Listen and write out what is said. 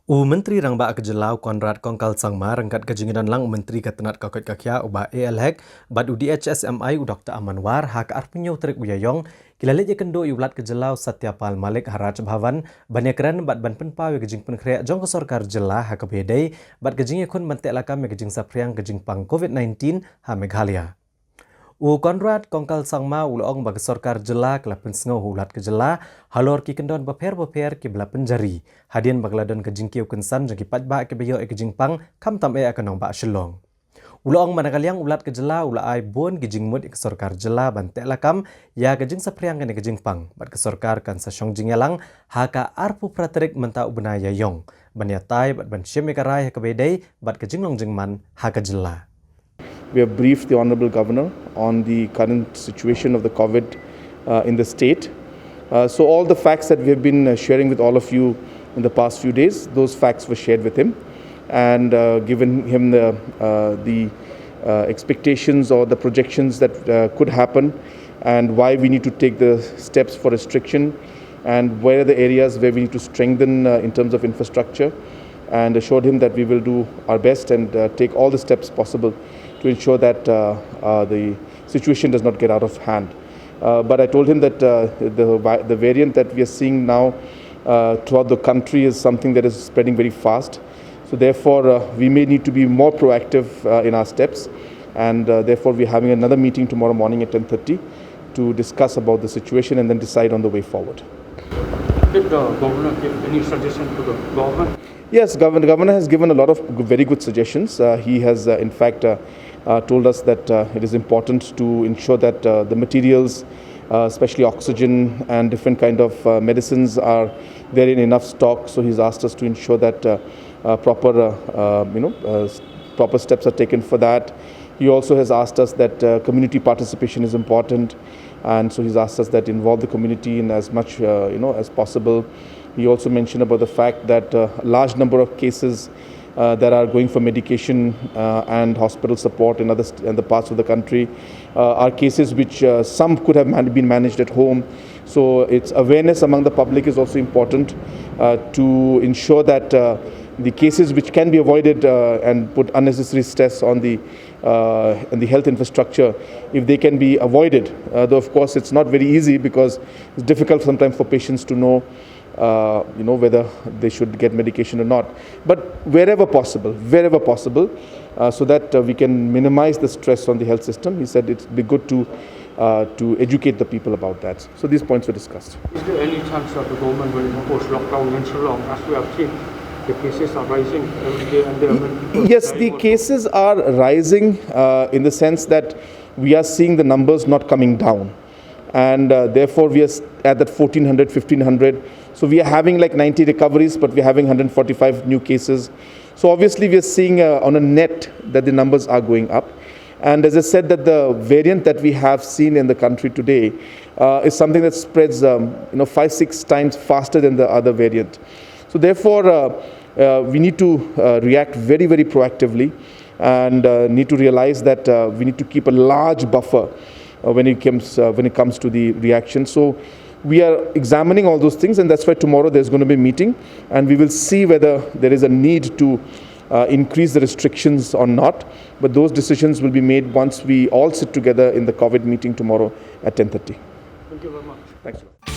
Menteri Rangba Kejelau Konrad Kongkal Sangma rangkat kejinginan lang Menteri Katenat Kakot Kakya uba ALHEC bad UDHSMI Dr. Amanwar hak arpenyo terik uyayong kilalit je kendo iulat Kejelau Satyapal Malik Haraj Bhavan banyakran bad ban penpaw kejing penkrea jong kesorkar jelah hak bedai bad kejing yakun bantek lakam kejing sapriang kejing pang COVID-19 ha Meghalaya. Konrad Kongkal Sangma ulong bagi sorkar jela kelapen sengau ulat ke jela halor ki kendon beper ki bela penjari hadian bagladon ke jingkiu kensan jengki patba ke beyo ke jingpang kam tam akan bak shelong ulong manakaliang ulat ke jela ulai bon ke jingmut ke sorkar jela bantek lakam ya ke jing sapriang ke jingpang bat ke sorkar kan sa syong jingyalang haka arpu praterik mentau benaya yong banyatai bat ban syemekarai ke bedai bat ke jinglong jingman haka jela. We have briefed the Honourable Governor on the current situation of the COVID in the state. So all the facts that we have been sharing with all of you in the past few days, those facts were shared with him and given him the expectations or the projections that could happen and why we need to take the steps for restriction and where are the areas where we need to strengthen in terms of infrastructure, and assured him that we will do our best and take all the steps possible to ensure that the situation does not get out of hand. But I told him that the variant that we are seeing now throughout the country is something that is spreading very fast. So therefore, we may need to be more proactive in our steps, and therefore we're having another meeting tomorrow morning at 10:30 to discuss about the situation and then decide on the way forward. Did the governor give any suggestion to the government? Yes, the governor has given a lot of very good suggestions. He has, in fact, told us that it is important to ensure that the materials, especially oxygen and different kind of medicines, are there in enough stock. So he's asked us to ensure that proper steps are taken for that. He also has asked us that community participation is important, and so he's asked us that involve the community in as much as possible. He also mentioned about the fact that a large number of cases that are going for medication and hospital support in other parts of the country are cases which some could have been managed at home. So its awareness among the public is also important to ensure that the cases which can be avoided and put unnecessary stress on the health infrastructure, if they can be avoided, though of course it's not very easy because it's difficult sometimes for patients to know whether they should get medication or not. But wherever possible, so that we can minimize the stress on the health system, he said it'd be good to educate the people about that. So these points were discussed. Is there any chance that the government will impose lockdown in Shillong, as we have seen the cases are rising every day and there are many people? Yes, the cases are rising in the sense that we are seeing the numbers not coming down. And therefore we are at that 1,400, 1,500. So we are having like 90 recoveries, but we are having 145 new cases. So obviously we are seeing on a net that the numbers are going up. And as I said, that the variant that we have seen in the country today is something that spreads 5-6 times faster than the other variant. So therefore we need to react very, very proactively and need to realize that we need to keep a large buffer when it comes to the reaction. So we are examining all those things, and that's why tomorrow there's going to be a meeting, and we will see whether there is a need to increase the restrictions or not. But those decisions will be made once we all sit together in the COVID meeting tomorrow at 10:30. Thank you very much. Thanks a lot.